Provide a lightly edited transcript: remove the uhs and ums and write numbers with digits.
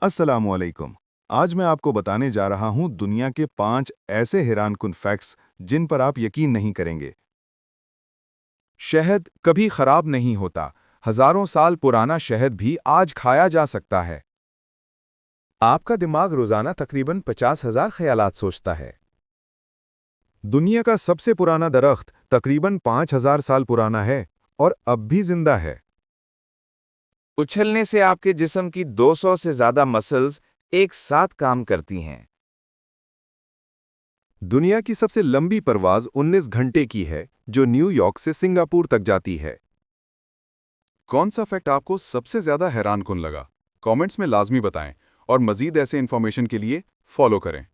अस्सलामुअलैकुम। आज मैं आपको बताने जा रहा हूं दुनिया के 5 ऐसे हैरानकुन फैक्ट्स जिन पर आप यकीन नहीं करेंगे। शहद कभी खराब नहीं होता। हजारों साल पुराना शहद भी आज खाया जा सकता है। आपका दिमाग रोजाना तकरीबन 50,000 ख्यालात सोचता है। दुनिया का सबसे पुराना दरख्त तकरीबन 5,000 साल पुराना है और अब भी जिंदा है। उछलने से आपके जिस्म की 200 से ज्यादा मसल्स एक साथ काम करती हैं। दुनिया की सबसे लंबी परवाज 19 घंटे की है, जो न्यूयॉर्क से सिंगापुर तक जाती है। कौन सा फैक्ट आपको सबसे ज्यादा हैरानकुन लगा? कमेंट्स में लाजमी बताएं और मजीद ऐसे इन्फॉर्मेशन के लिए फॉलो करें।